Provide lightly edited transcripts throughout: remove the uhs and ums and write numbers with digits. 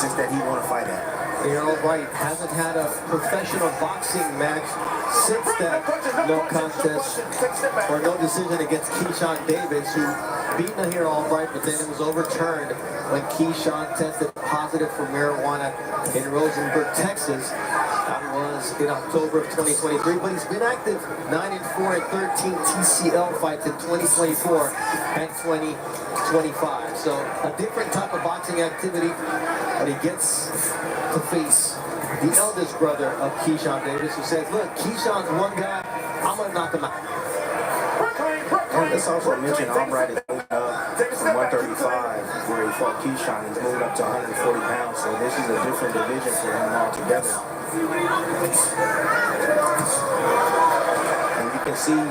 distance that he want to fight at. You're all right. Hasn't had a professional boxing match since that no contest or no decision against Keyshawn Davis, who beat Nahir Albright, but then it was overturned when Keyshawn tested positive for marijuana in Rosenberg, Texas. That was in October of 2023, but he's been active 9-4 in 13 TCL fights in 2024 and 2025. So a different type of boxing activity, but he gets to face the eldest brother of Keyshawn Davis, who says, look, Keyshawn's one guy, I'm going to knock him out. And let's also mention Albright is moving up from 135, where he fought Keyshawn. He's moving up to 140 pounds, so this is a different division for him altogether. And you can see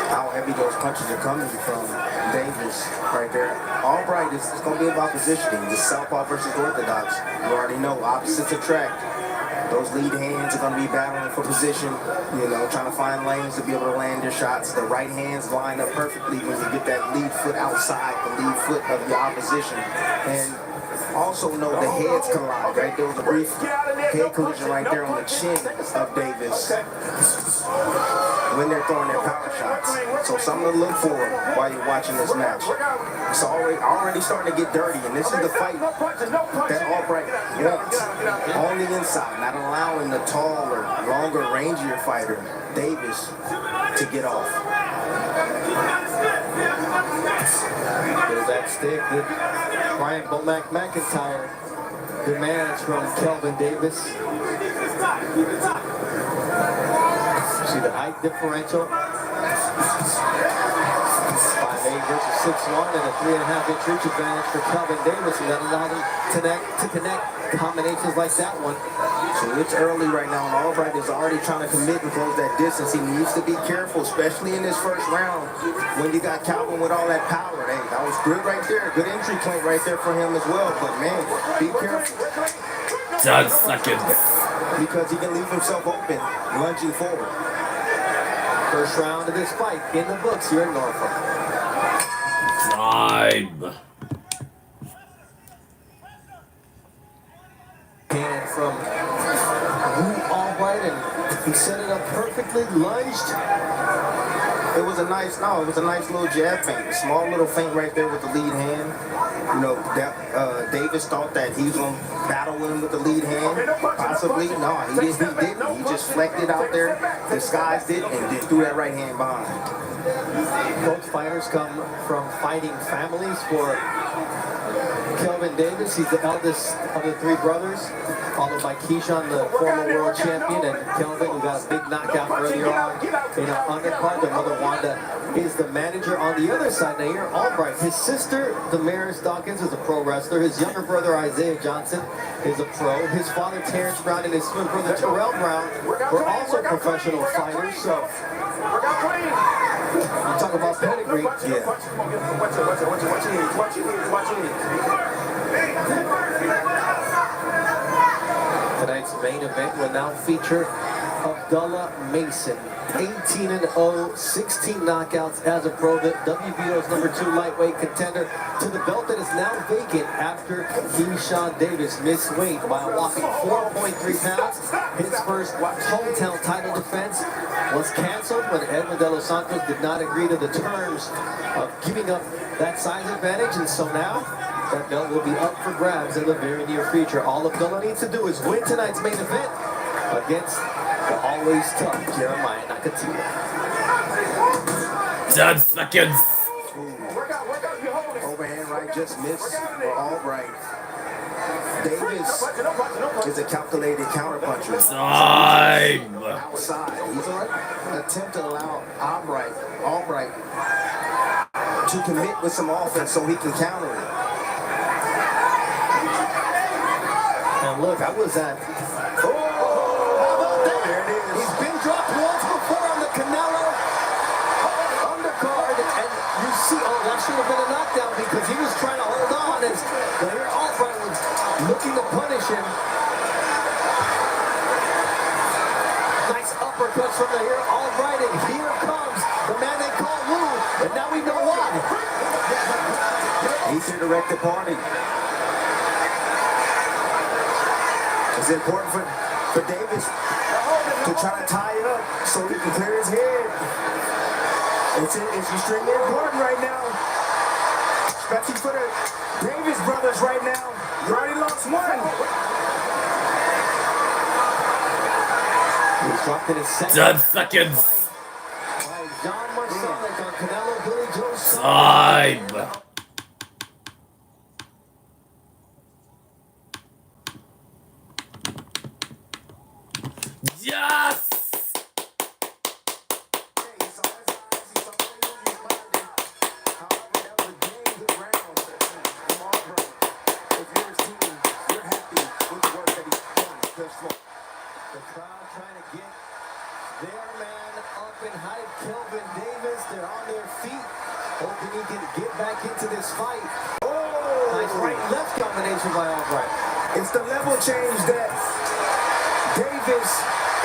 how heavy those punches are coming from Davis right there. Albright is going to be about positioning. The southpaw versus orthodox. You already know, opposites attract. Those lead hands are going to be battling for position, you know, trying to find lanes to be able to land their shots. The right hands line up perfectly when you get that lead foot outside the lead foot of your opposition. And also know the heads collide, right? There was a brief head collision right there on the chin of Davis when they're throwing their power shots. So something to look for while you're watching this match. It's already starting to get dirty, and this is the fight that Albright wants on the inside, not allowing the taller, longer, rangier fighter, Davis, to get off. There's that stick that Brian Bomac McIntyre demands from Kelvin Davis. See the height differential. 5'8" versus 6'1", and a 3.5-inch reach advantage for Kelvin Davis, and that allowed him to connect combinations like that one. So it's early right now, and Albright is already trying to commit and close that distance. He needs to be careful, especially in this first round when you got Calvin with all that power. Hey, that was good right there. Good entry point right there for him as well. But man, be careful. 10 seconds. Because he can leave himself open, lunging forward. First round of this fight in the books here in Norfolk. Time. And from Albright, and he set it up perfectly, lunged. It was a nice little jab feint, a small little feint right there with the lead hand. You know, Davis thought that he was going to battle with him with the lead hand. Possibly, no, he didn't. He just flecked it out there, disguised it, and then threw that right hand behind. Both fighters come from fighting families. For Kelvin Davis, he's the eldest of the three brothers, followed by Keyshawn, the former world champion, and Kelvin, who got a big knockout earlier on in an undercard. Their mother, Wanda, is the manager. On the other side, Nahir Albright, his sister, Damaris Dawkins, is a pro wrestler. His younger brother, Isaiah Johnson, is a pro. His father, Terrence Brown, and his twin brother, Terrell Brown, were also professional fighters. So, you talk about pedigree. Yeah. Tonight's main event will now feature Abdullah Mason. 18-0, 16 knockouts as a pro. The WBO's #2 lightweight contender to the belt that is now vacant after Keyshawn Davis missed weight by a whopping 4.3 pounds. His first hometown title defense was canceled when Edwin De Los Santos did not agree to the terms of giving up that size advantage, and so now that belt will be up for grabs in the very near future. All Abdullah needs to do is win tonight's main event against the always tough Jeremiah Nakathila. 10 seconds. Overhand right just missed for Albright. Davis is a calculated counterpuncher. Time. Outside. He's going to attempt to allow Albright to commit with some offense so he can counter it. And look, I was at... He's been dropped once before on the Canelo undercard, and you see, that should have been a knockdown because he was trying to hold on as Nahir Albright was looking to punish him. Nice uppercuts from Nahir Albright, and here comes the man they call Lou, and now we know why. He's here to wreck the party. It's important for Davis to try to tie it up so he can clear his head. It's extremely important right now, especially for the Davis brothers right now. You already lost one. He's dropped in his second. 10 seconds. John Marsalek on Canelo Billy Joe's Time. Yes. The crowd trying to get their man up in hype, Kelvin Davis. They're on their feet, hoping he can get back into this fight. Oh! Nice right and left combination by Albright. It's the level change that Davis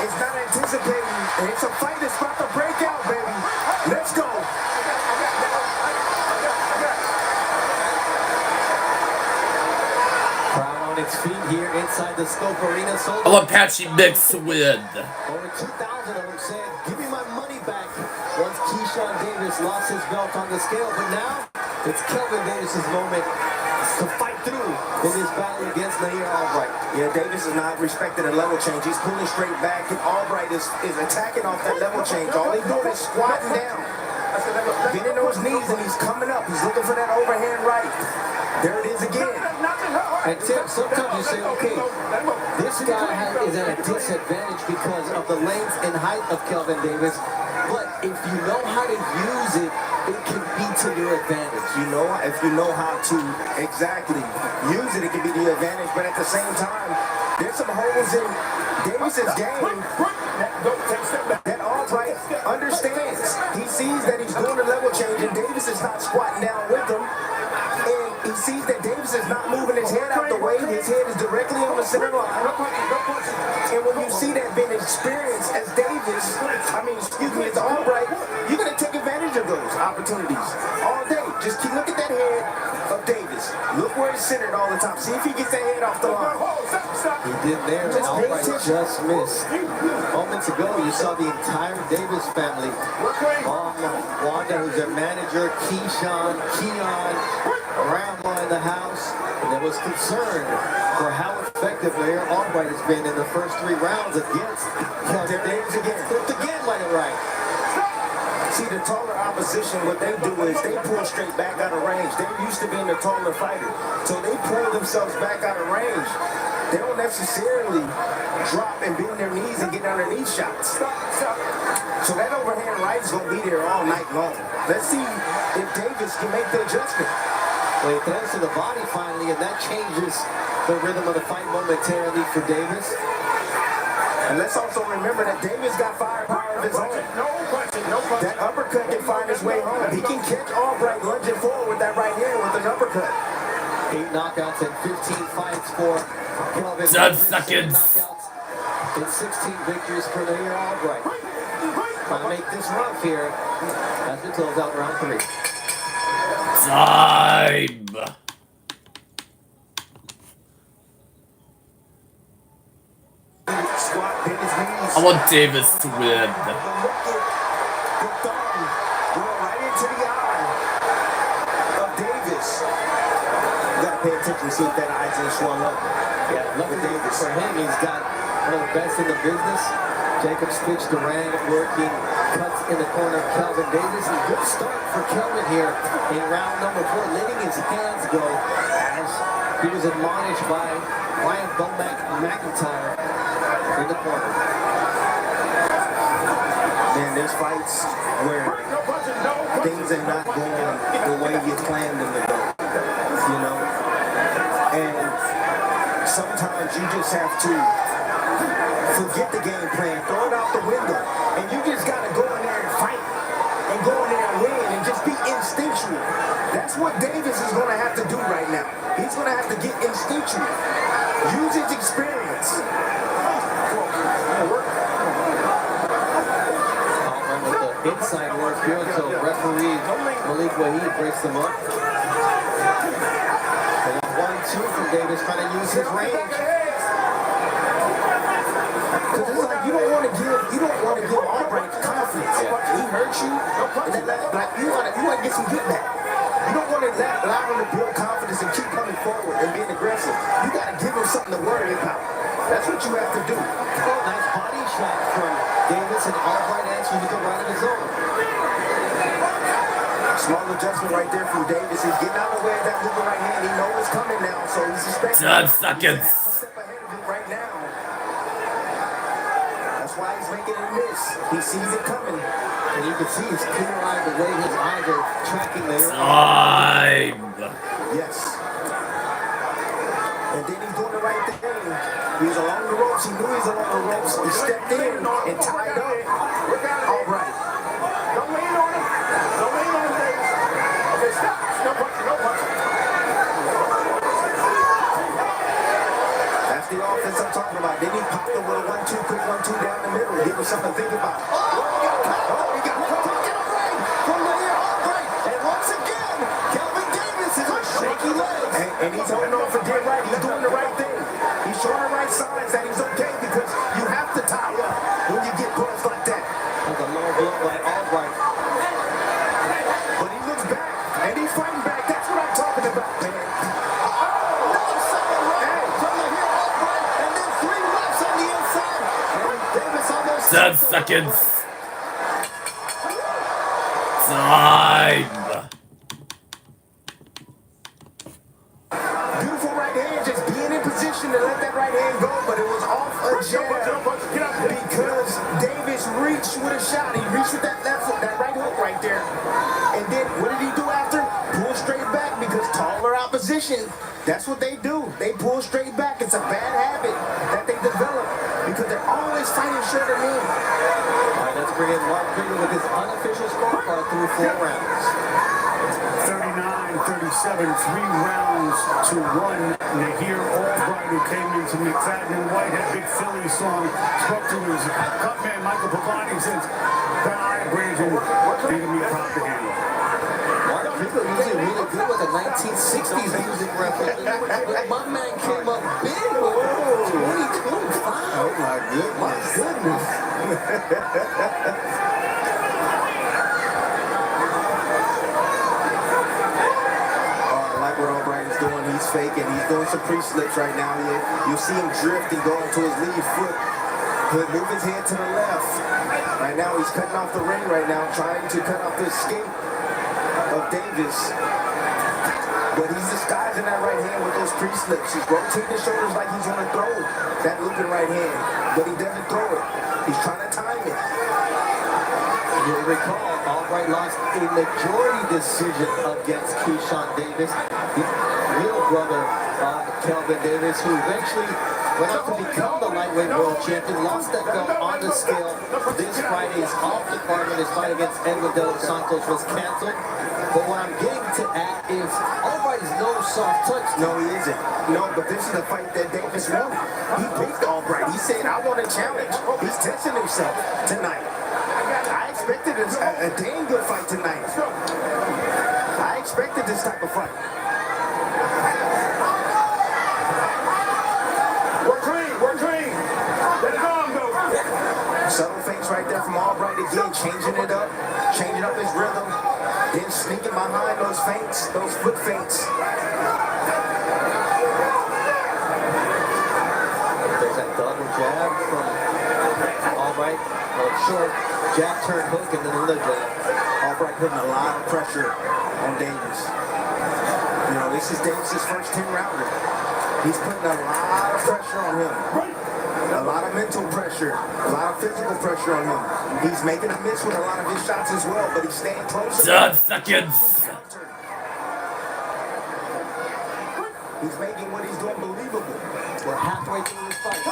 is not anticipating. And it's a fight that's about to break out, baby. Let's go. Crowd on its feet here inside the Scope Arena. I want Patchy mixed with. Over 2,000 of them said, give me my money back once Keyshawn Davis lost his belt on the scale. But now, it's Kelvin Davis's moment to fight through in his battle against Nair Albright. Yeah, Davis is not respecting the level change. He's pulling straight back, and Albright is attacking off that level change. All he's doing is squatting down, getting on his knees, and he's coming up. He's looking for that overhand right. There it is again. And Tim, sometimes you say, okay, this guy is at a disadvantage because of the length and height of Kelvin Davis. But if you know how to use it, it can be to your advantage. If you know how to exactly use it, it can be the advantage. But at the same time, there's some holes in Davis's game that Albright understands. He sees that he's doing a level change, and Davis is not squatting down with him. And he sees that Davis is not moving his head out the way. His head is directly on the center line. And when you see that being experienced as Davis, as Albright, you're going to take advantage of those opportunities all day. Just keep look at that head of Davis. Look where it's centered all the time. See if he gets that head off the line. He did there, and Albright just missed. Moments ago, you saw the entire Davis family. Mom, Wanda, who's their manager, Keyshawn, Keon, Grandma in the house, and there was concern for how effective Nair Albright has been in the first 3 rounds against Kelvin Davis. Flipped again like it right. See, the taller opposition, what they do is they pull straight back out of range. They're used to being a taller fighter, so they pull themselves back out of range. They don't necessarily drop and bend their knees and get underneath shots. So that overhand right is going to be there all night long. Let's see if Davis can make the adjustment. Well, he throws to the body finally, and that changes the rhythm of the fight momentarily for Davis. And let's also remember that Davis got firepower of his own. That uppercut can find his way home. He can catch Albright lunging forward with that right hand with an uppercut. 8 knockouts and 15 fights for Kelvin. 10 seconds. And 16 victories for Nair Albright. Trying to make this rough here as we close out round 3. Time. I want Davis to win. Right into the eye of Davis. You gotta pay attention, see if that eye's gonna swell up. Yeah, lucky Davis for him, he's got one of the best in the business. Jacob Stitch Durant working cuts in the corner of Kelvin Davis. A good start for Kelvin here in round number 4, letting his hands go as he was admonished by Ryan McIntyre in the corner. Man, there's fights where things are not going the way you planned them to go, And sometimes you just have to forget the game plan, throw it out the window, and you just gotta go in there and fight, and go in there and win, and just be instinctual. That's what Davis is gonna have to do right now. He's gonna have to get instinctual, use his experience. Inside work here until referee Malik Wahid breaks them up. 1-2 from Davis, trying to use his range. Because it's like you don't want to give Albright confidence. He hurt you, and then like you want to get some get back. You don't want to allow him to build confidence and keep coming forward and being aggressive. You got to give him something to worry about. That's what you have to do. Oh, nice body shot from Davis, and Albright answers with a right of his own. Small adjustment right there from Davis. He's getting out of the way of that looping right hand. He knows it's coming now, so he's expecting. 10 seconds. He's a step ahead of it right now. That's why he's making a miss. He sees it coming. And you can see his clear-eyed the way his eyes are tracking there. Time. Yes. And then he's doing the right thing. He was along the ropes. He knew he was along the ropes. He stepped in and tied up. All right. Don't lean on him. Don't lean on him, Davis. Okay, stop. No punching, no punching. That's the offense I'm talking about. Then he popped the little 1-2, quick 1-2 down the middle. Give him something to think about. He got caught. From the air, all right. And once again, Kelvin Davis is on shaky legs. And he's holding on for dear right. He's doing the right thing. He's showing the right signs that he's okay because you have to tie up when you get buzzed like that. With a low blow by Albright. But he looks back, and he's fighting back. That's what I'm talking about, man. Another second round from the heel Albright, and then 3 reps on the inside. And Davis almost 10 seconds. Time. Beautiful right hand, just being in position to let that right hand go, but it was off a jab because Davis reached with a shot. He reached with that left hook, that right hook right there. And then what did he do after? Pull straight back because taller opposition. That's what they do. They pull straight back. It's a bad habit that they develop because they're always fighting shorter men. All right, let's bring in Mark Krieger with his unofficial scorecard through 4 rounds. 39-37, 3 rounds to 1. Nahir Albright, who came into McFadden and White, had Big Philly song, spoke to his cut man Michael Pavani since that eye abrasion giving me propaganda. Mark Krieger usually really good with the 1960s music reference. But my man came up big with 2025. Oh my goodness. My goodness. What Albright is doing, he's faking. He's doing some pre-slips right now. You'll see him drift and go into his lead foot. He'll move his head to the left. Right now, he's cutting off the ring right now, trying to cut off the escape of Davis. But he's disguising that right hand with those pre-slips. He's rotating his shoulders like he's going to throw that looping right hand. But he doesn't throw it. He's trying to time it. You'll recall, Albright lost a majority decision against Keyshawn Davis. His little brother, Kelvin Davis, who eventually went on to become the lightweight world champion, lost that belt on the scale this Friday's off the card when his fight against Edwin De Los Santos was canceled. But what I'm getting to at is Albright is no soft touch. No, he isn't. No, but this is the fight that Davis won. He picked Albright. He said, I want a challenge. He's testing himself tonight. I expected a damn good fight tonight. I expected this type of fight. We're clean. Let it go. Subtle fakes right there from Albright again, changing up his rhythm, then sneaking behind those feints, those foot feints. There's that double jab from Albright. Short jab turn hook and then another jab. Albright putting a lot of pressure on Davis. You know, this is Davis's first 10-rounder. He's putting a lot of pressure on him. A lot of mental pressure, a lot of physical pressure on him. He's making a miss with a lot of his shots as well, but he's staying close. 10 seconds. He's making what he's doing believable. We're halfway through this fight.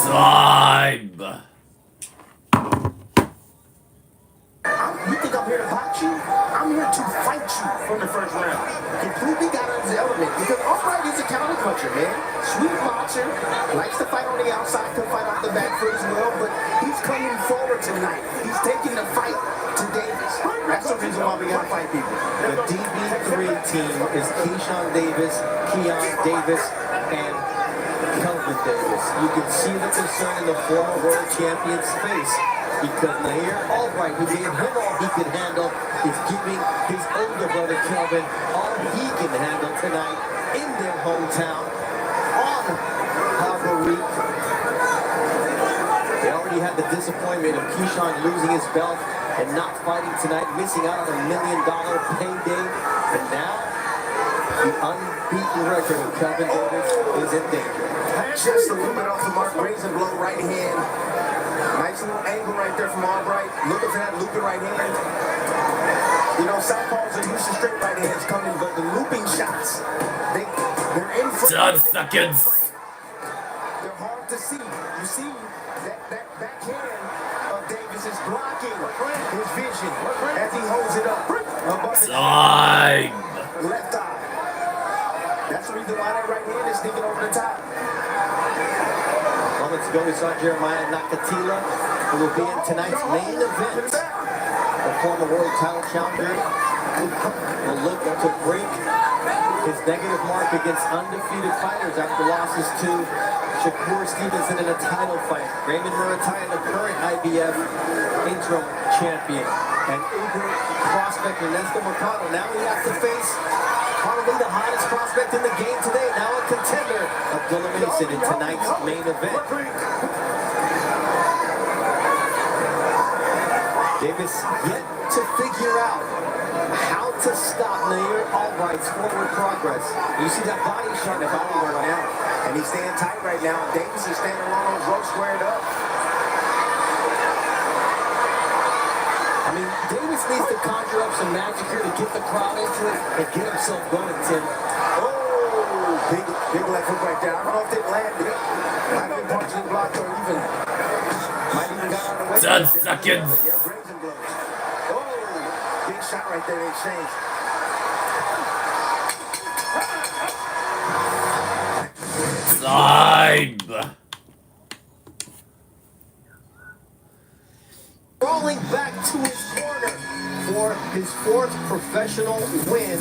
Time. You think I'm here to box you? I'm here to fight you from the first round. Completely got out of his element because Albright is a counter puncher, man. Sweet boxer, likes to fight on the outside, can fight off the back foot as well, but he's coming forward tonight. He's taking the fight to Davis. That's the reason why we gotta fight people. The DB3 team is Keyshawn Davis, Keon Davis, and Kelvin Davis. You can see the concern in the former world champion's face because Nair Albright, who gave him all he could handle, is giving his older brother Kelvin all he can handle tonight in their hometown on Harbor Week. They already had the disappointment of Keyshawn losing his belt and not fighting tonight, missing out on $1 million payday. And now, the unbeaten record of Kelvin Davis is in danger. Just a little bit off the mark, razor blow, right hand. Nice little angle right there from Albright. Looking for that looping right hand. You know, southpaws are used to straight right hands coming, but the looping shots, they're in front. 10 seconds. They're hard to see. You see that backhand of Davis is blocking his vision as he holds it up above his Time. left eye. That's the reason why that right hand is sneaking over the top. Moments ago, we saw Jeremiah Nakatila, who will be in tonight's main event. The former world title challenger will look to break his negative mark against undefeated fighters after losses to Shakur Stevenson in a title fight. Raymond Murataya, the current IBF interim champion. And Uber prospect Ernesto Mercado. Now he has to face probably the hottest prospect in the game today. Now a contender, Abdullah Mason, in tonight's main event. Davis yet to figure out how to stop Nair Albright's forward progress. You see that body shot, The body work now. And he's staying tight right now. Davis is standing along those ropes squared up. I mean, Davis needs to conjure up some magic here to get the crowd into it and get himself going, Tim. Oh, big left hook right there. I don't know if they landed. Might have been punching blocked or even might even got out of the way. 10 seconds. Yeah, grazing blows. Oh, big shot right there. They exchanged. Time. Rolling back to his corner for his fourth professional win,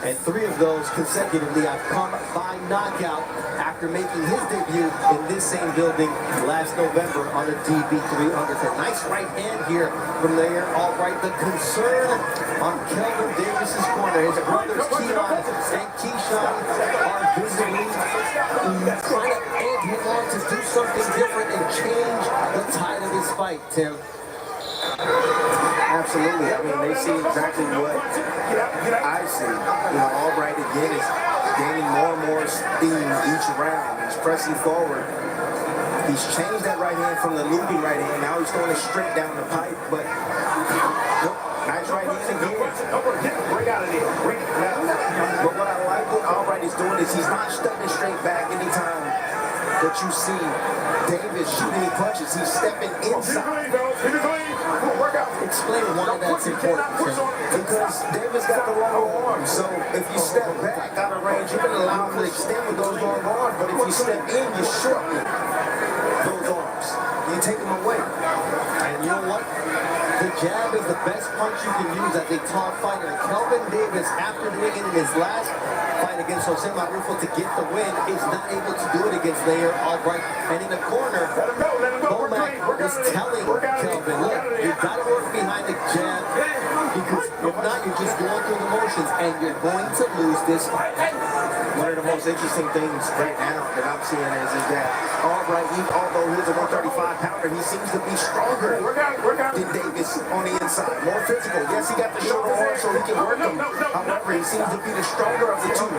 and 3 of those consecutively have come by knockout after making his debut in this same building last November on a DB3 undercut. Nice right hand here from Nair Albright. The concern on Kelvin Davis's corner. His brothers Keon and Keyshawn are visibly trying to egg him on to do something different and change the tide of his fight, Tim. Absolutely. I mean, they see exactly what I see. You know, Albright again is gaining more and more steam each round. He's pressing forward. He's changed that right hand from the looping right hand. Now he's throwing it straight down the pipe. But nice right hand again. Break out of there. Break it out. But what I like what Albright is doing is he's not stepping straight back anytime that you see Davis shooting punches. He's stepping inside. Explain why that's important, Tim. Because Davis got the long arms. So if you step back out of range, you're going to allow him to extend with those long arms. But if you step in, you shorten those arms. You take them away. And you know what? The jab is the best punch you can use as a top fighter. And Kelvin Davis, after doing it in his last fight against Jose Marufo to get the win, is not able to do it against Nair Albright. And in the corner, Bomac is telling Kelvin, look, you've got to work behind the jab, because if not, you're just going through the motions and you're going to lose this fight. One of the most interesting things right now that I'm seeing is that Albright, although he's a 135-pounder, he seems to be stronger than Davis on the inside. More physical. Yes, he got the shorter arm so he can work them. However, he seems to be the stronger of the two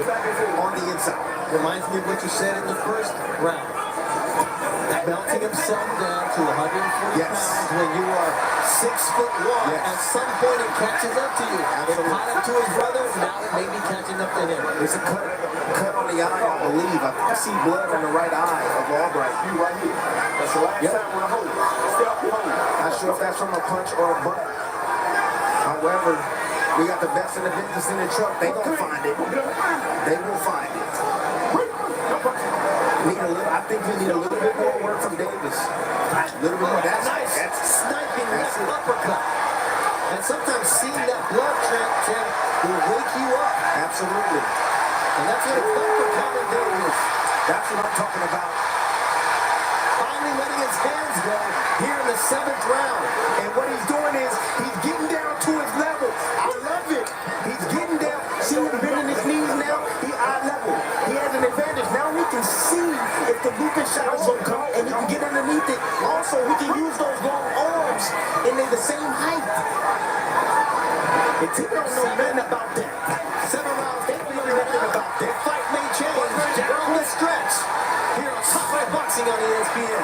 on the inside. Reminds me of what you said in the first round. Belting himself down to 140 pounds when you are 6'1". Yes. At some point it catches up to you. It caught up to his brother, now it may be catching up to him. There's a cut on the eye, I believe. I see blood on the right eye of Albright. You right here. That's the last time when I hold it. Not sure if that's from a punch or a butt. However, we got the best in the business in the truck. They gonna find it. They will find it. I think we need a little bit more work from Davis. A little bit more. That's Nice. That's Sniping that uppercut. And sometimes seeing that blood track, Tim, will wake you up. absolutely. And that's what it's done for Kelvin Davis. That's what I'm talking about. 7th round. And what he's doing is he's getting down to his level. I love it. He's getting down. See him bending his knees now? He eye level. He has an advantage. Now he can see if the looping shot is going to come and he can get underneath it. Also, he can use those long arms and they're the same height. And Tim don't know nothing about that. 7 rounds, they don't know nothing about that. Fight may change down the stretch. Here on Top Five Boxing on ESPN.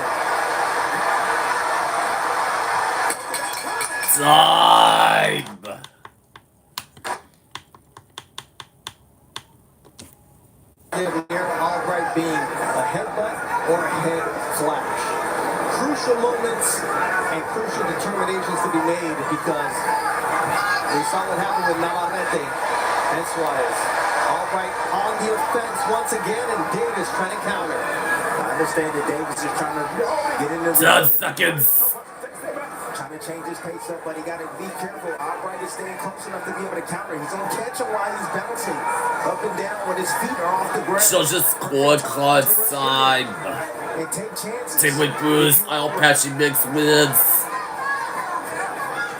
Time! Albright being a headbutt or a head flash. Crucial moments and crucial determinations to be made because we saw what happened with Navarrete and Suarez. Albright on the offense once again, and Davis trying to counter. I understand that Davis is trying to get in the 10 seconds. trying to change his pace up, but he got to be careful. Albright is staying close enough to be able to counter. He's going to catch him while he's bouncing up and down when his feet are off the ground. Such a scorecard time. And take chances. Take with Bruce, I'll Patchy Mix wins.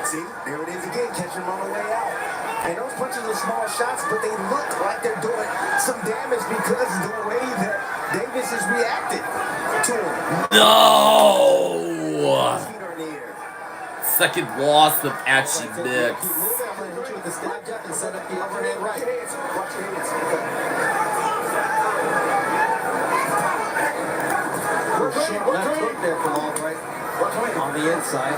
See, there it is again, catch him on the way out. And those punches are small shots, but they look like they're doing some damage because of the way that Davis is reacting to him. No! His feet are in the air. Second loss of Patchy Keep Mix. moving. I'm going to hit you with the stab jab and set up the overhand right. Watch your hands. Watch your hands. Short left hook there from Albright on the inside.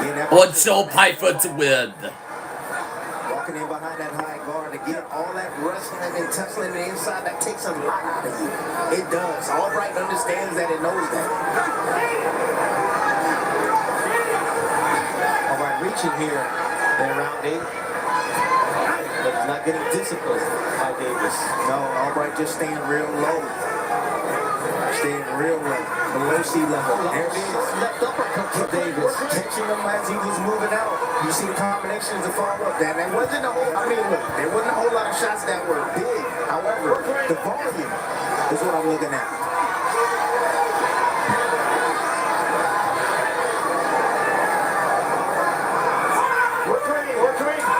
Yeah, that Ocho Pyfer to win. walking in behind that high guard again, all that wrestling and tussling the inside, that takes a lot out of you. It does. Albright understands that and knows that. Albright reaching here in round 8. But he's not getting disciplined by Davis. No, Albright just staying real low. Staying real low. Below sea level. There it is. Left uppercut to Davis. Catching him as he was moving out. You see the combinations of follow-up there. There wasn't a whole, look, there wasn't a whole lot of shots that were big. However, the volume is what I'm looking at.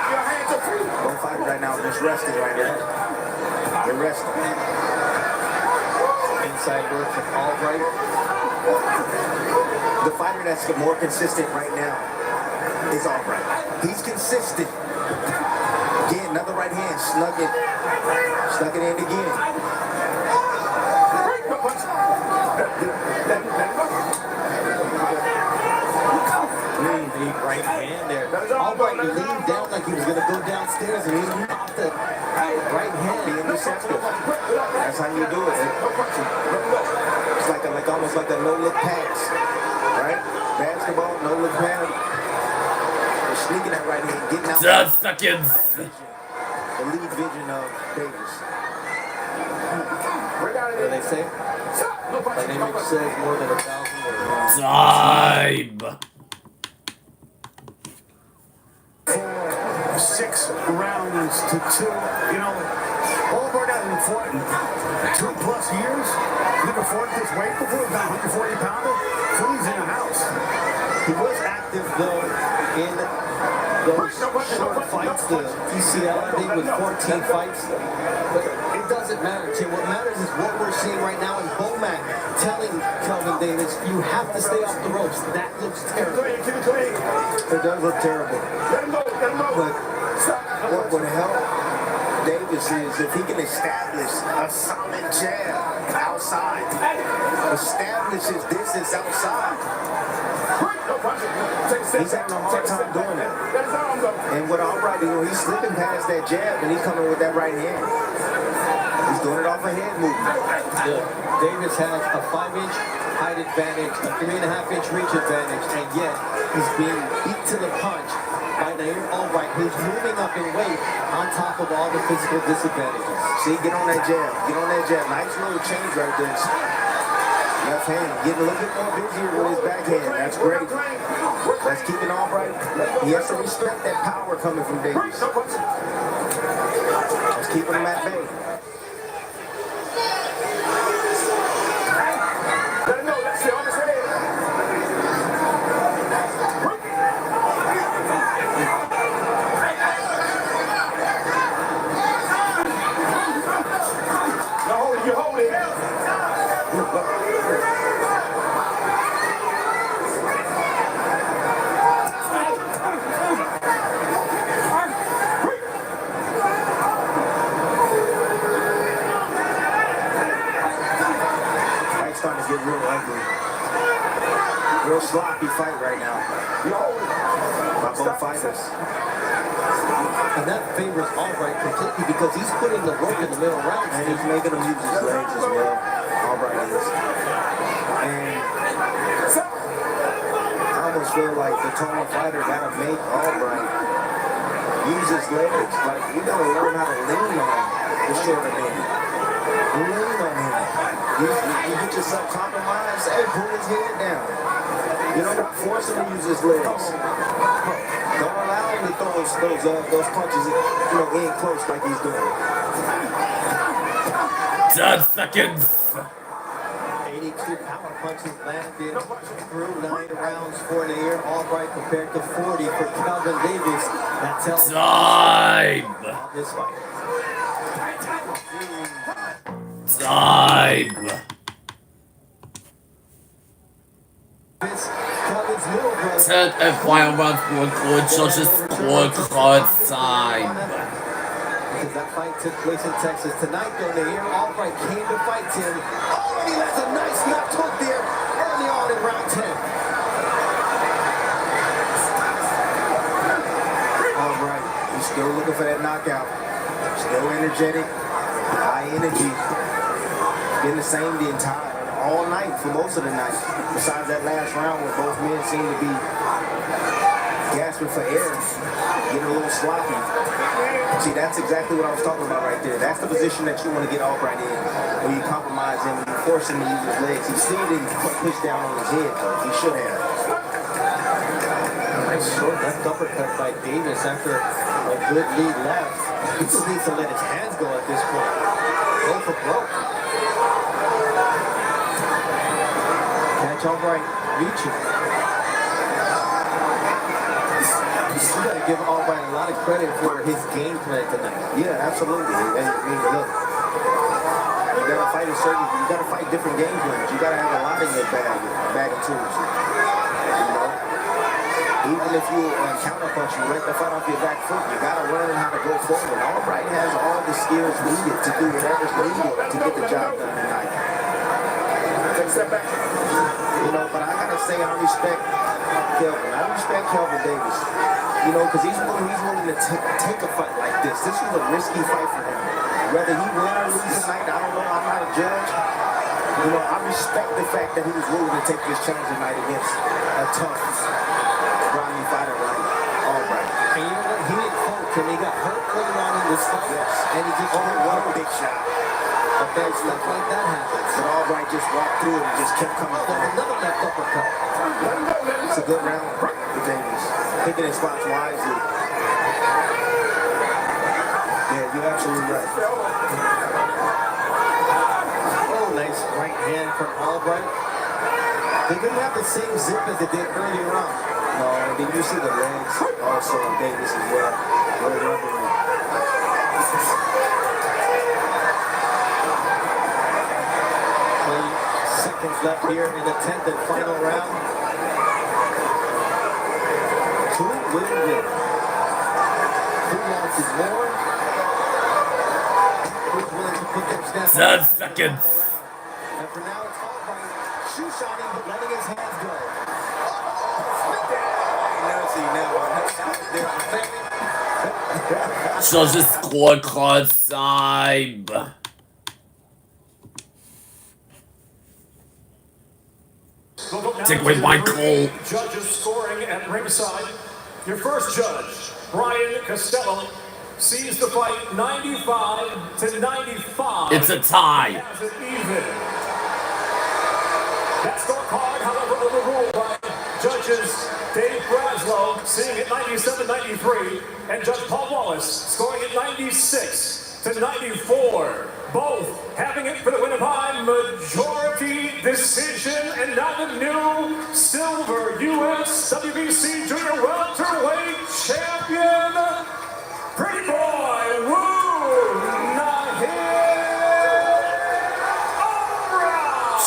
Your hands are free. Both fighters right now are just resting right now. They're resting. Inside work from Albright. The fighter that's more consistent right now is Albright. He's consistent. Again, another right hand, snuck it in again. The right hand there. Albright leaned down like he was going to go downstairs and he popped the right hand. Being deceptive. That's how you do it. It's like almost like a no-look pass, right? Basketball, no-look pass. They're sneaking that right hand, getting out. 10 seconds. The lead vision of Davis. What do they say? An image says more than 1,000 words. Time. 6 rounds to 2. You know, Albright hasn't fought in 2+ years. Never fought this weight before. About 140 pounder. Philly's in the house. He was active though in those short fights. The ECL, I think, with 14 fights. But it doesn't matter, Tim. What matters is what we're seeing right now in Bomac telling Kelvin Davis, you have to stay off the ropes. That looks terrible. It does look terrible. But what would help Davis is if he can establish a solid jab outside. Establishes distance outside. He's having a hard time doing that. And what Albright is, he's slipping past that jab and he's coming with that right hand. He's doing it off a head movement. Davis has a 5-inch height advantage, a 3.5-inch reach advantage, and yet he's being beat to the punch by Nair Albright, who's moving up in weight on top of all the physical disadvantages. See, get on that jab. Get on that jab. Nice little change right there. Left hand, getting a little bit more busier with his backhand. That's great. That's keeping Albright. He has to respect that power coming from Davis. That's keeping him at bay. starting to get real ugly. Real sloppy fight right now by both fighters. And that favors Albright completely because he's putting the work in the middle round. And he's making him use his legs as well. Albright is. And I almost feel like the taller fighter gotta make Albright use his legs. Like, you gotta learn how to lean on the shorter man. Lean on him. You get yourself compromised, hey, pull his head down. You don't force him to use his legs. Don't allow him to throw those punches, in close like he's doing. 10 seconds. 82 power punches landed through 9 rounds for Nair Albright compared to 40 for Kelvin Davis. That tells Time. this fight. Time. Kelvin's little brother. 10 and final round scorecard. Judges scorecard time. Because that fight took place in Texas. Tonight, though, Nair Albright came to fight him. Already lands a nice left hook there early on in round 10. Albright, he's still looking for that knockout. Still energetic, high energy. Been the same the entire, all night for most of the night. Besides that last round where both men seem to be gasping for air, getting a little sloppy. See, that's exactly what I was talking about right there. That's the position that you want to get Albright in. When you compromise him, you force him to use his legs. He still didn't push down on his head, though. He should have. Nice short left uppercut by Davis after a good lead left. He just needs to let his hands go at this point. Go for broke. Catch Albright reaching. You gotta give Albright a lot of credit for his game plan tonight. Yeah, absolutely. And, I mean, look, you gotta fight different game plans. You gotta have a lot in your bag of tools. Even if you counterpunch, you let the fight off your back foot, you gotta learn how to go forward. Albright has all the skills needed to do whatever's needed to get the job done tonight. Take a step back. But I gotta say I respect Kelvin. I respect Kelvin Davis. Because he's willing to take a fight like this. This was a risky fight for him. Whether he win or lose tonight, I don't know. I'm not a judge. I respect the fact that he was willing to take this challenge tonight against a tough, grimy fighter like Albright. And you know what? He didn't coach him. He got hurt early on in this fight. Yes. And he just one big shot. But then stuff like that happens. But Albright just walked through it and just kept coming Then forward. another left uppercut. It's a good round for Davis. Picking his spots wisely. Yeah, you're absolutely right. Oh, nice right hand from Albright. They didn't have the same zip as they did earlier on. No, and then you see the legs also on Davis as well. Very lovely. 20 seconds left here in the 10th and final round. Who will win? Who wants it more? Who's willing to put their stamp 10 seconds. And for now, it's Albright shoe shining, but letting his hands go. Judges scorecard time. Take away Michael. Judges scoring at ringside. Your first judge, Brian Costello, sees the fight 95 to 95. It's a tie. Has it even. That scorecard, however, overruled by judges Dave Braslow, seeing it 97-93, and Judge Paul Wallace scoring it 96 to 94. Both having it for the win by majority decision, and now the new silver US WBC Junior Welterweight champion, Pretty Boy Woo Nahir Albright.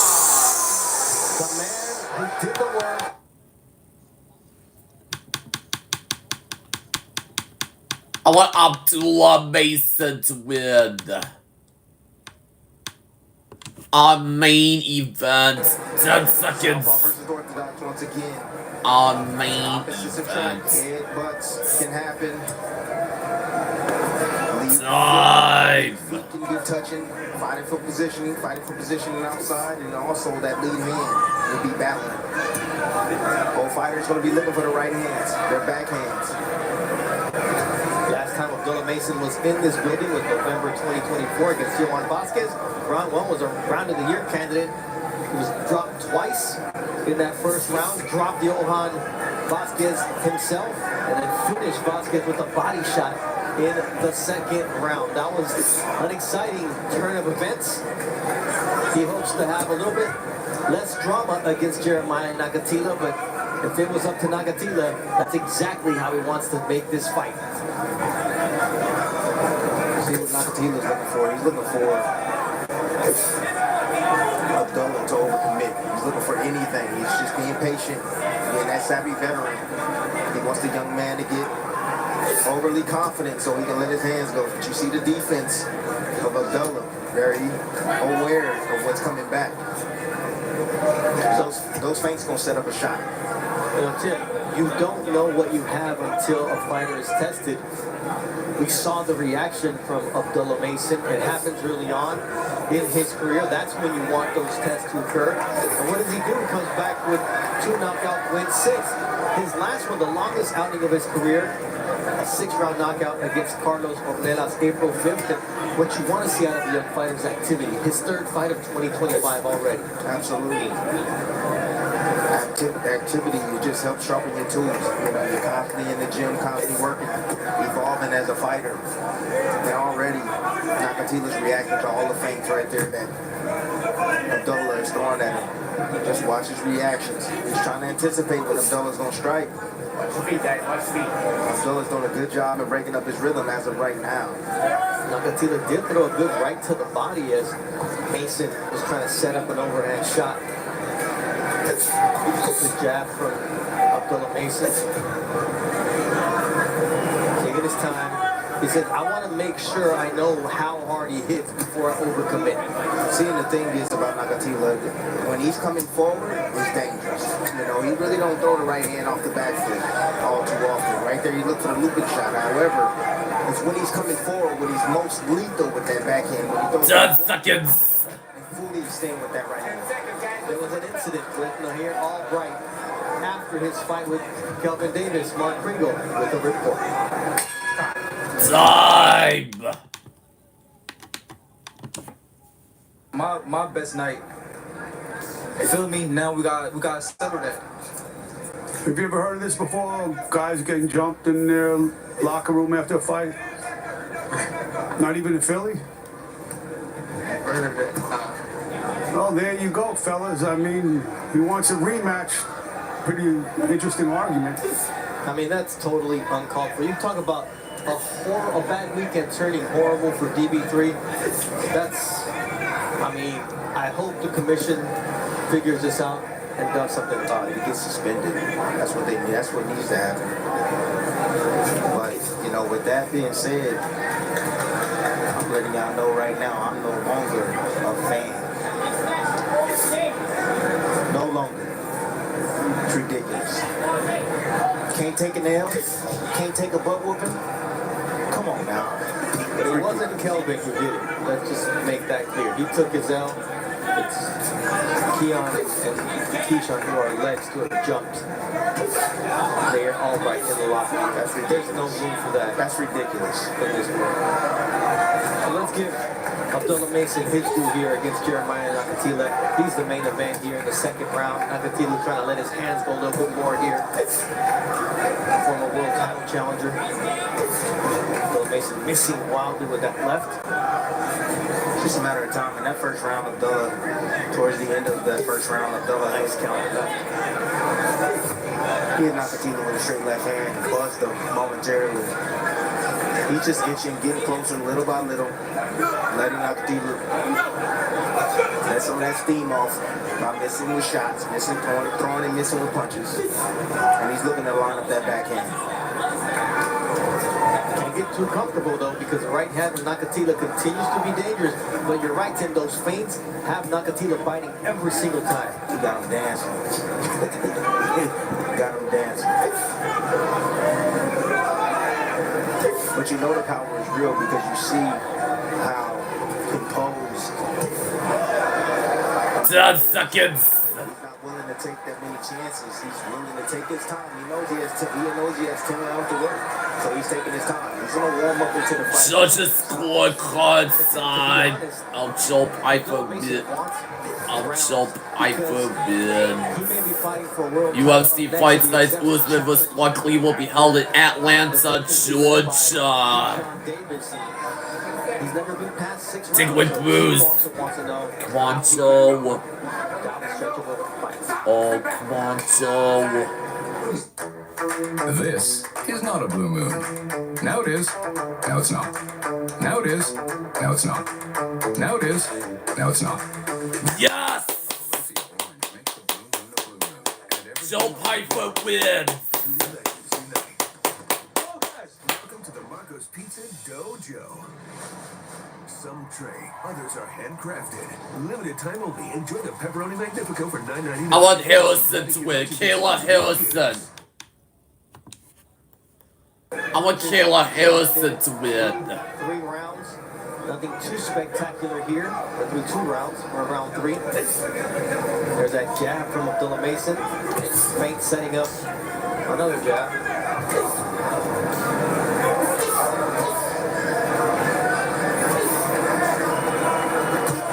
The man who did the work. I want Abdullah Mason to win. Our main event. 10 seconds. Southpaw versus orthodox once again. Our main Opposites attract. event. Headbutts can happen. Time. Feet can be touching, fighting for positioning outside, and also that lead hand will be battling. Both fighters going to be looking for the right hands, their back hands. Last time Abdullah Mason was in this building was November 2024 against Johan Vasquez. Round 1 was a round of the year candidate. He was dropped twice in that first round. Dropped Johan Vasquez himself, and then finished Vasquez with a body shot in the second round. That was an exciting turn of events. He hopes to have a little bit less drama against Jeremiah Nakathila, but if it was up to Nakathila, that's exactly how he wants to make this fight. See what Nakatila's looking for. He's looking for Abdullah to overcommit. He's looking for anything. He's just being patient, being that savvy veteran. He wants the young man to get overly confident so he can let his hands go. But you see the defense of Abdullah, very aware of what's coming back. Those feints gonna set up a shot. You know, Tim, you don't know what you have until a fighter is tested. We saw the reaction from Abdullah Mason. It happens early on in his career. That's when you want those tests to occur. And what does he do? He comes back with 2 knockout wins, 6. His last one, the longest outing of his career, a 6-round knockout against Carlos Ornelas, April 5th. And what you want to see out of a young fighter's activity. His 3rd fight of 2025 already. Absolutely. Activity, it just helps sharpen your tools. You know, you're constantly in the gym, constantly working, evolving as a fighter. And already, Nakatila's reacting to all the feints right there that Abdullah is throwing at him. Just watch his reactions. He's trying to anticipate what Abdullah's going to strike. Watch feet, guys. Watch feet. Abdullah's doing a good job of breaking up his rhythm as of right now. Nakatila did throw a good right to the body as Mason was trying to set up an overhand shot. Good jab from Abdullah Mason. Taking his time. He said, I want to make sure I know how hard he hits before I overcommit. Seeing the thing is about Nakatila, when he's coming forward, it's dangerous. You know, he really don't throw the right hand off the back foot all too often. Right there, you look for the looping shot. However, it's when he's coming forward when he's most lethal with that backhand. When he throws 10 seconds. and fully staying with that right hand. There was an incident with Nahir Albright after his fight with Kelvin Davis, Mark Pringle, with a report. Time. My best night. You feel me? Now we got settle that. Have you ever heard of this before? Guys getting jumped in their locker room after a fight? Not even in Philly? Heard of it? Well, there you go, fellas. I mean, he wants a rematch. Pretty interesting argument. I mean, that's totally uncalled for. You talk about a bad weekend turning horrible for DB3. I mean, I hope the commission figures this out and does something about it. He gets suspended. That's what they need. That's what needs to happen. But, you know, with that being said, I'm letting y'all know right now, I'm no longer a fan. No longer. It's ridiculous. Can't take an L. Can't take a butt whooping. Come on now. It wasn't Kelvin who did it. Let's just make that clear. He took his L. It's Keon and Keyshawn who are alleged to have jumped. They are all right in the locker room. There's no room for that. That's ridiculous. In this world. So let's give Abdullah Mason his due here against Jeremiah Nakatila. He's the main event here in the 2nd round. Nakatila trying to let his hands go a little bit more here. Former world title challenger. Abdullah Mason missing wildly with that left. It's just a matter of time. In that first round, Abdullah, towards the end of that first round, Abdullah Nice counter left. he had Nakatila with a straight left hand and buzzed him momentarily. He's just itching, getting closer little by little, letting Nakatila let some of that steam off by missing with shots, missing, throwing and missing with punches. And he's looking to line up that backhand. Can't get too comfortable, though, because the right hand of Nakatila continues to be dangerous. But you're right, Tim, those feints have Nakatila biting every single time. You got him dancing. Got him dancing. But you know the power is real because you see how composed. 10 seconds. He's not willing to take that many chances. He's willing to take his time. He knows he has 10 rounds to work. So he's taking his time. He's going to warm up into the fight. Judges scorecard side. Outshot Pyfer win. Outshot Pyfer win. He may be fighting for world UFC Fight Night Usman vs. Buckley will be held in Atlanta, Georgia. He's never been past 6 rounds. Dick with Bruce. Quancho. Oh, Quancho. This is not a blue moon. Now it is. Now it's not. Now it is. Now it's not. Now it is. Now it's not. Yes! Joe Pyfer wins. Welcome to the Marco's Pizza Dojo. Some tray, others are handcrafted. Limited time only. Enjoy the pepperoni magnifico for $9.99. I want Harrison to win. Kayla Harrison. I want Kayla Harrison to win. 3 rounds. Nothing too spectacular here. We're through 2 rounds. We're in round 3. There's that jab from Abdullah Mason. Feint setting up another jab.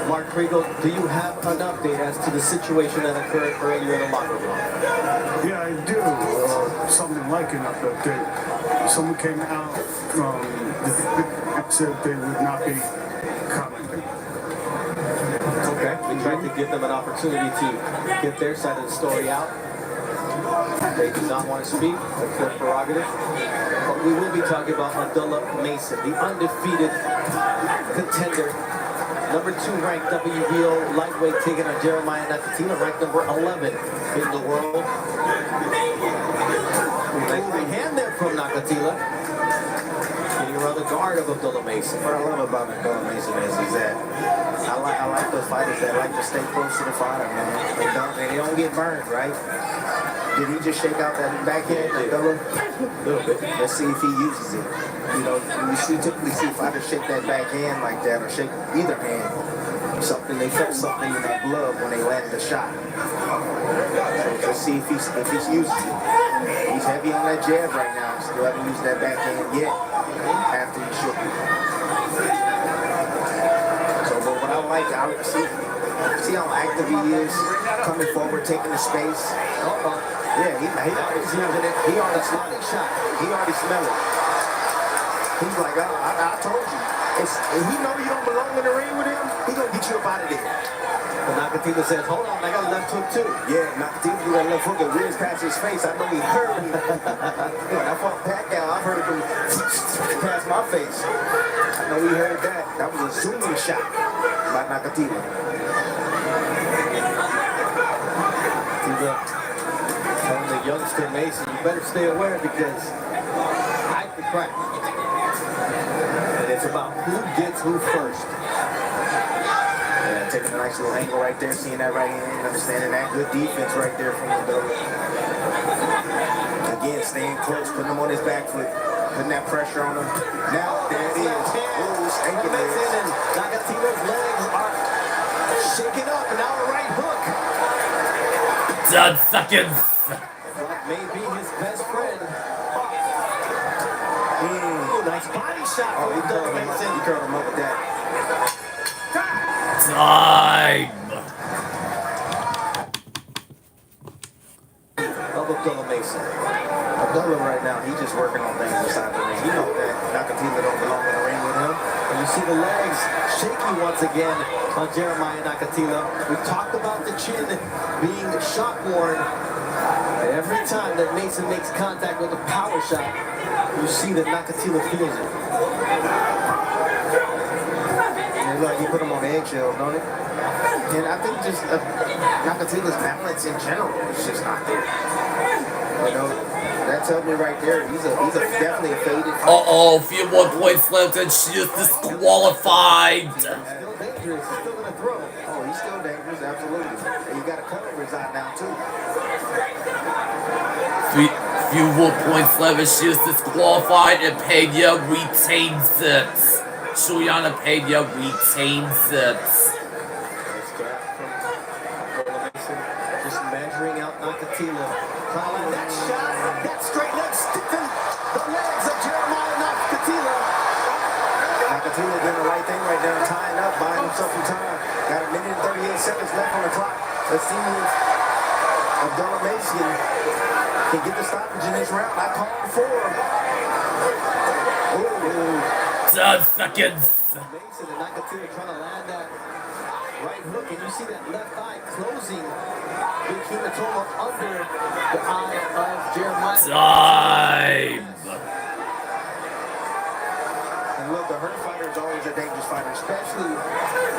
Mark Kriegel, do you have an update as to the situation that occurred earlier in the locker room? Yeah, I do. Something like an update. Someone came out and said they would not be commenting. Okay, we tried to give them an opportunity to get their side of the story out. They do not want to speak. That's their prerogative. But we will be talking about Abdullah Mason, the undefeated contender. Number 2 ranked WBO lightweight taking on Jeremiah Nakatila, ranked number 11 in the world. Nice right hand there from Nakatila. Getting around the guard of Abdullah Mason. What I love about Abdullah Mason is that I like those fighters that like to stay close to the fighter, man. They don't get burned, right? Did he just shake out that backhand, Abdullah? A little bit. Let's see if he uses it. You know, we typically see fighters shake that backhand like that, or shake either hand. They felt something in that glove when they landed the shot. So let's see if he's using it. He's heavy on that jab right now. Still haven't used that backhand yet after he shook it. So but what I like, see how active he is, coming forward, taking the space. Yeah, he already using it. He already smelled it. Shot. He already smelled it. He's like, I told you. If he know you don't belong in the ring with him, he gonna get you up out of there. But Nakatila says, hold on, I got a left hook too. Yeah, Nakatila do that left hook that whizzed past his face. I know he heard me. When I fought Pacquiao, I heard him past my face. I know he heard that. That was a zooming shot by Nakatila. Telling the youngster Mason, you better stay aware because I can crack. And it's about who gets who first. Yeah, taking a nice little angle right there, seeing that right hand, understanding that. Good defense right there from Abdullah. Again, staying close, putting him on his back foot, putting that pressure on him. Now, there it is. Ooh, spanking Mason and Nakatila's legs are shaking up, and now a right hook. 10 seconds. That may be his best friend. Ooh, nice body shot from Abdullah Mason. You curled him up with that. Time. Of Abdullah Mason. Abdullah right now, he's just working on things inside the ring. You know that Nakatila don't belong in the ring with him. And you see the legs shaky once again on Jeremiah Nakatila. We talked about the chin being shock-worn. Every time that Mason makes contact with a power shot, you see that Nakatila feels it. And look, he put him on eggshells, don't it? And I think just Nakatila's balance in general is just not there. You know, that tells me right there, he's definitely a faded fighter. Uh-oh, few more points left and she is disqualified. He's still dangerous. He's still gonna throw. Oh, he's still dangerous, absolutely. And you got a cut over his eye now, too. Few more points left and she is disqualified and Pena retains it. Juliana Pena retains it. Nice jab from Abdullah Mason. Just measuring out Nakatila. Following that shot. That straight leg stiffened the legs of Jeremiah Nakatila. Nakatila doing the right thing right now, tying up, buying himself some time. Got a minute and 38 seconds left on the clock. Let's see if Abdullah Mason can get the stoppage in this round. I called for. Ooh. 10 seconds. Mason and Nakatila trying to land that right hook, and you see that left eye closing Big hematoma under the eye of Jeremiah. Time. And look, the hurt fighter is always a dangerous fighter, especially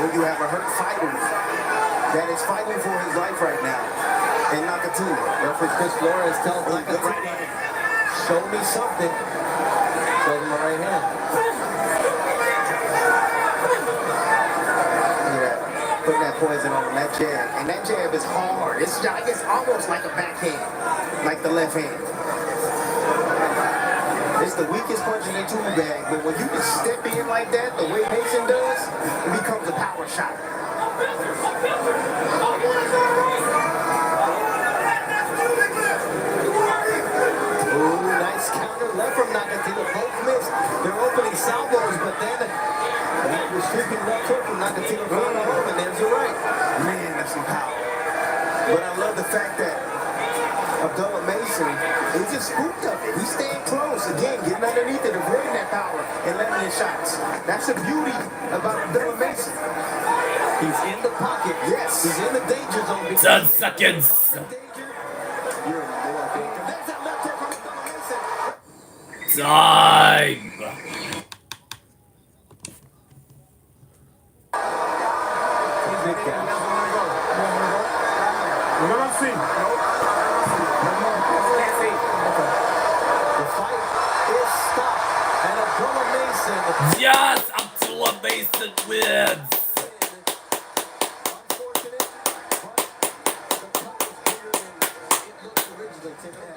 when you have a hurt fighter that is fighting for his life right now. And Nakatila. Referee Chris Flores tells Nakatila, show me something. Shows him the right hand. Putting that poison on him, that jab. And that jab is hard. It's almost like a backhand, like the left hand. It's the weakest punch in the tool bag, but when you can step in like that, the way Mason does, it becomes a power shot. Ooh, nice counter left from Nakatila. Both missed. They're opening salvos, but then that restricting left hook from Nakatila found home, and there's a right. Man, that's some power. But I love the fact that Abdullah Mason, he just scooped up it. He's staying close. Again, getting underneath it, avoiding that power, and letting in shots. That's the beauty about Abdullah Mason. He's in the pocket. Yes. He's in the danger zone. 10 seconds. You're in more danger. There's that left hook from Abdullah Mason. Time. Big guy. The fight is stopped, and Abdullah Mason. Yes, Abdullah Mason wins. Unfortunate, but the cut was bigger than it looked originally. Take it back.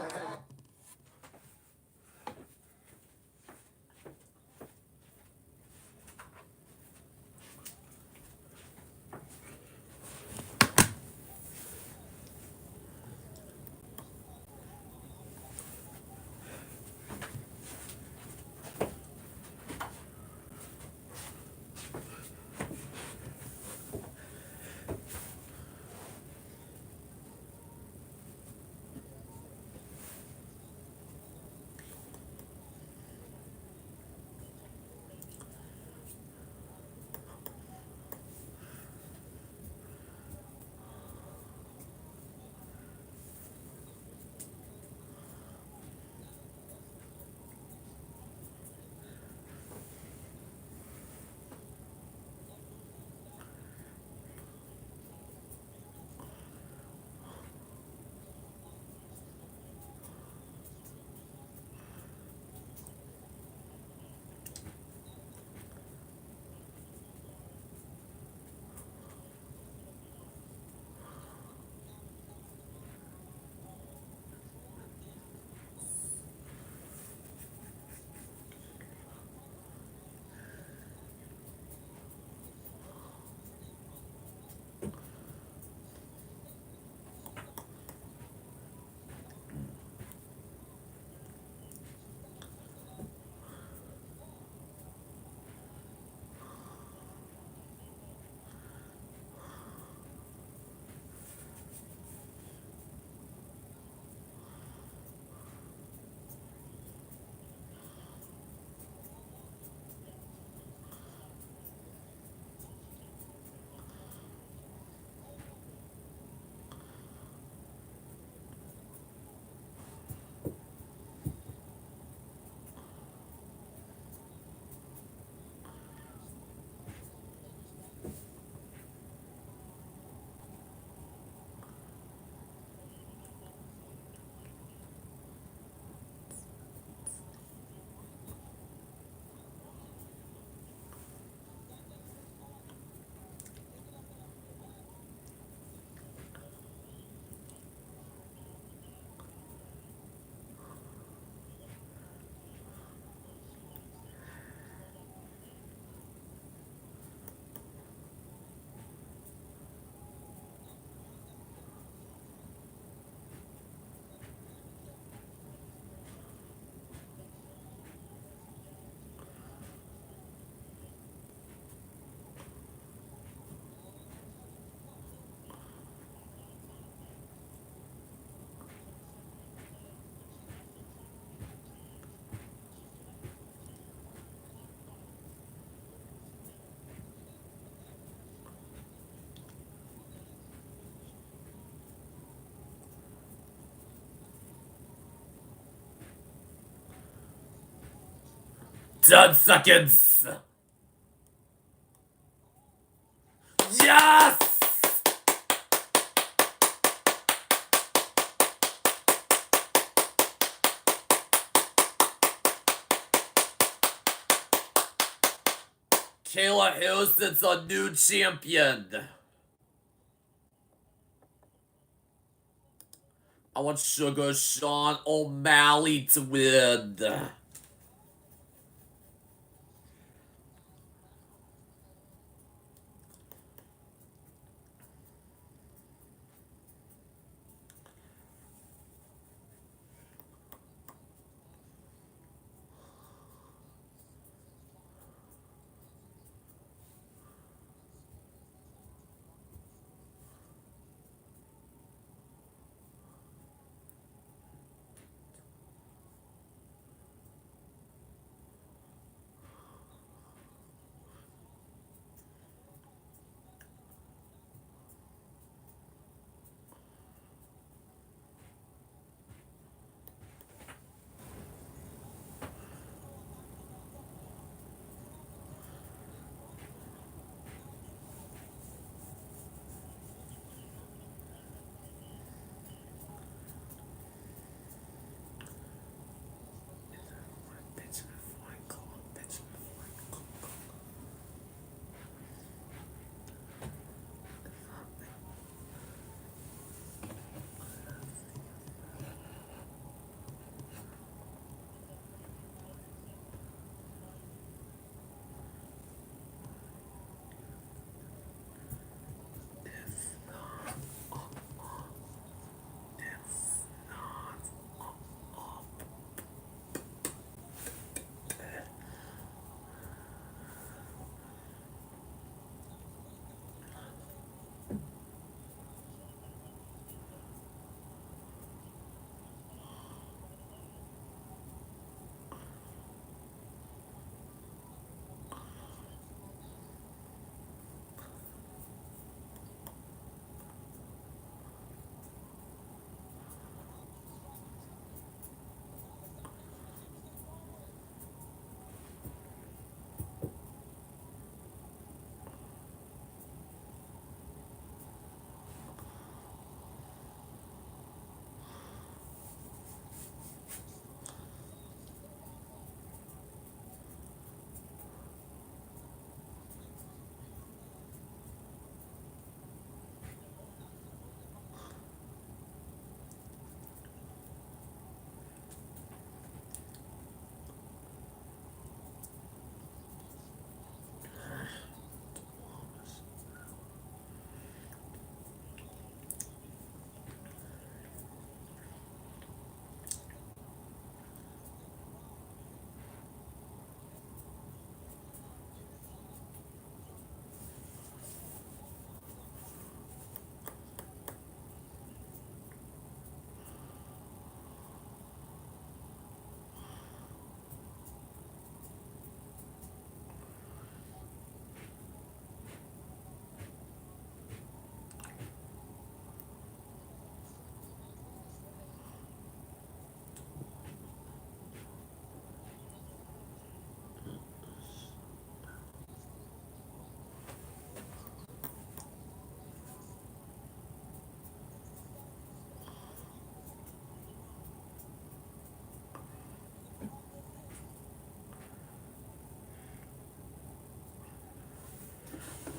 10 seconds. Yes! Kayla Harrison's a new champion. I want Sugar Sean O'Malley to win.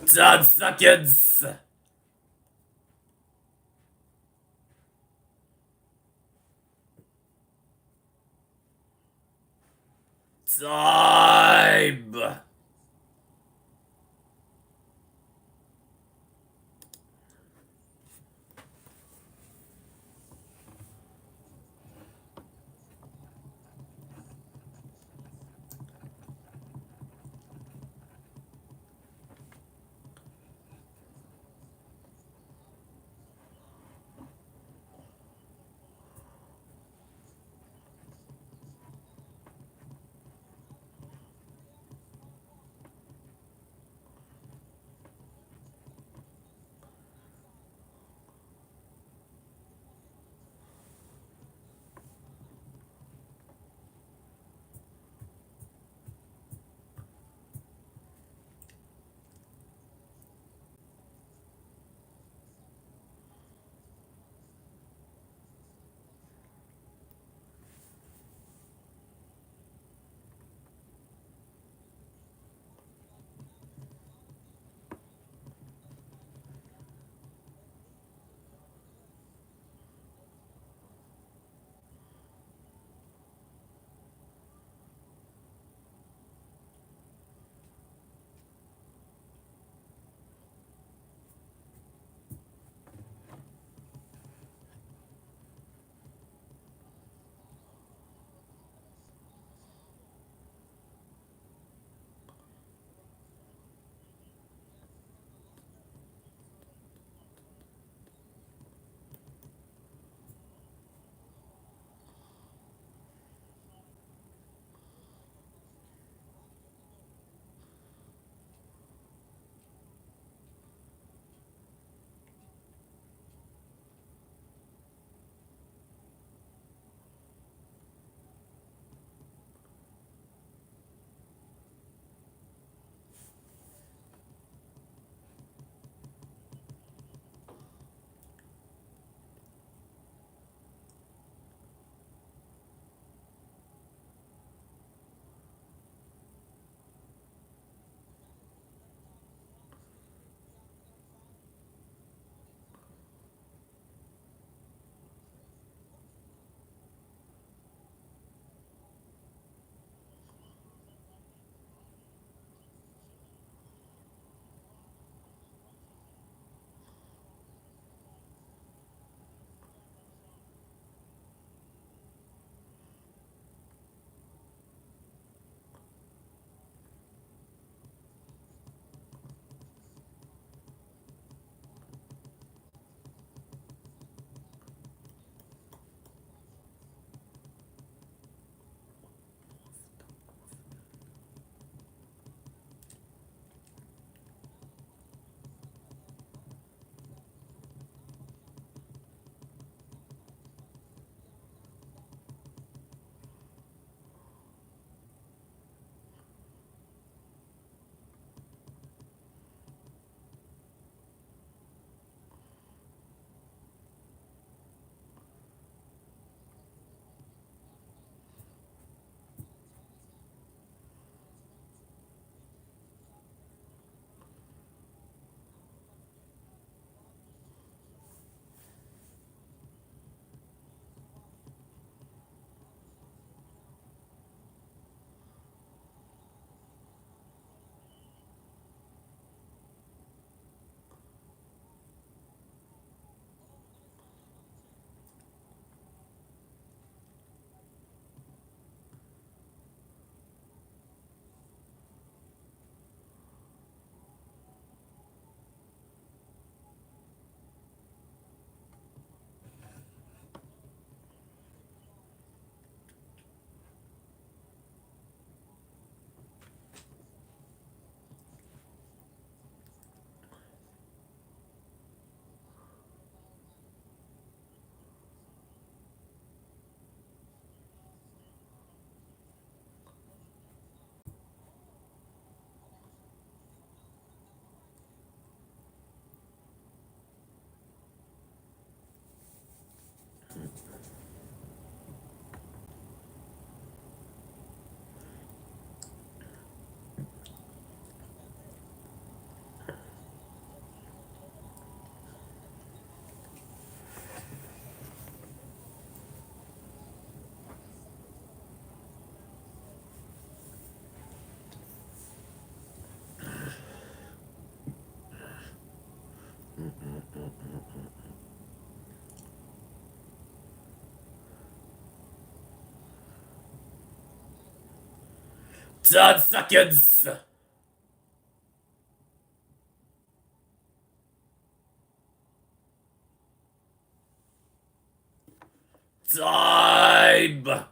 Ten seconds. Time. 10 seconds. Time.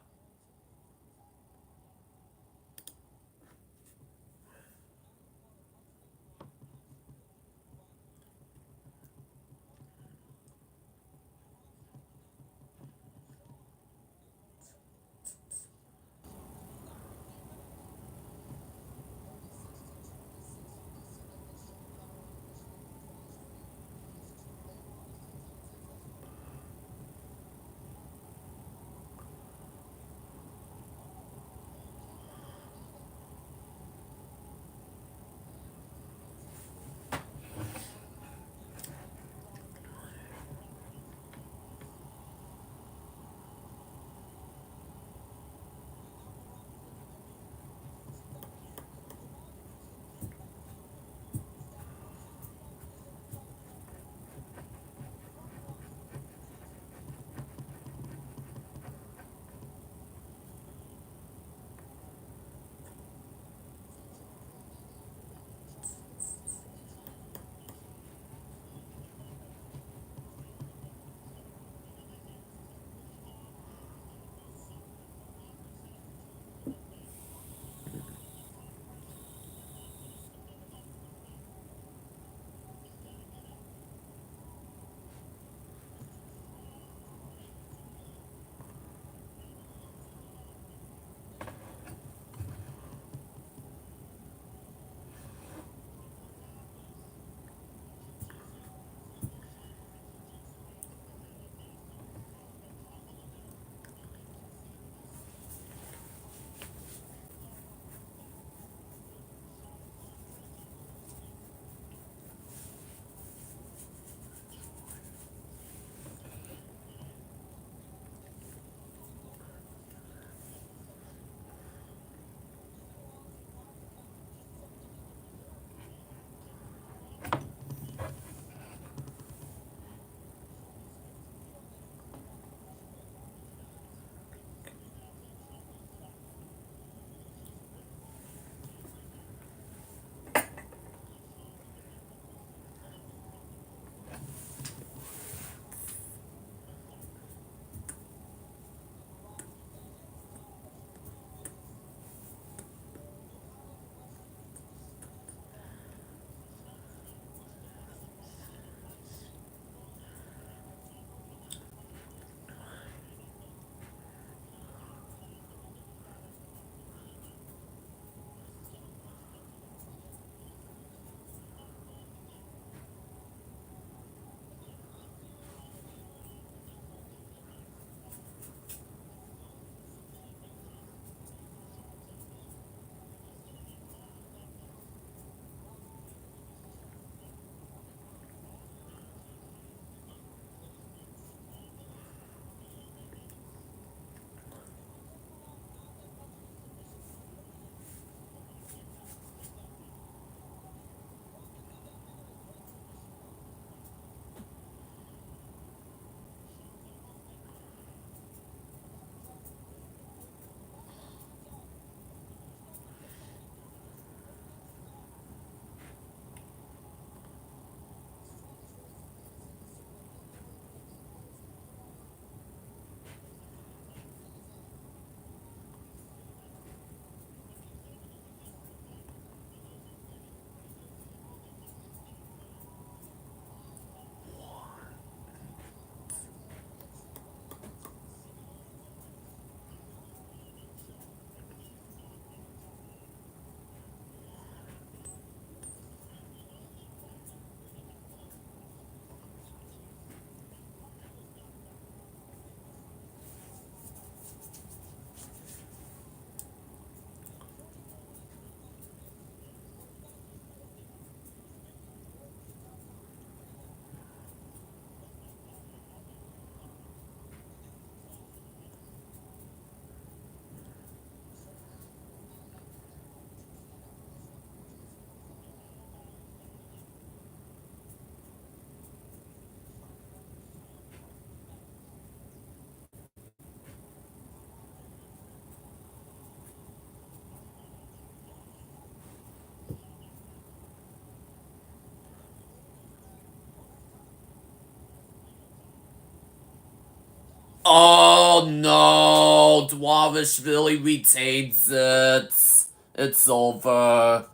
Oh no, Dwavishvili retains it. It's over.